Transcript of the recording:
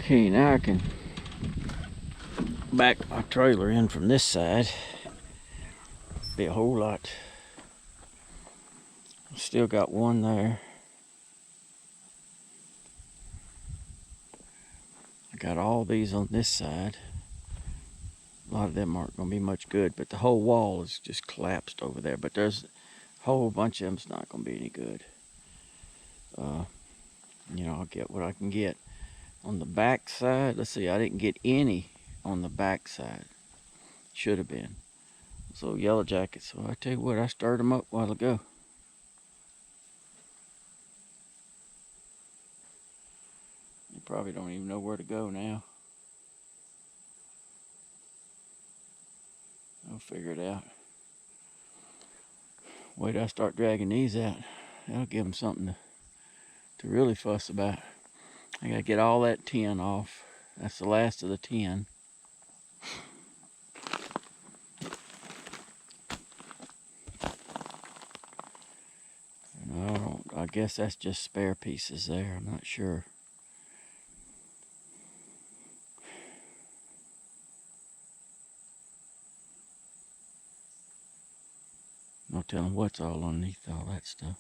Okay, now I can back my trailer in from this side. Be a whole lot. Still got one there. I got all these on this side. A lot of them aren't going to be much good, but the whole wall is just collapsed over there. But there's a whole bunch of them's not going to be any good. I'll get what I can get. On the back side, let's see, I didn't get any on the back side. Should have been. So yellow jackets. So I tell you what, I stirred them up a while ago. You probably don't even know where to go now. I'll figure it out. Wait till I start dragging these out. That'll give them something to really fuss about. I gotta get all that tin off. That's the last of the tin. I guess that's just spare pieces there. I'm not sure. No telling what's all underneath all that stuff.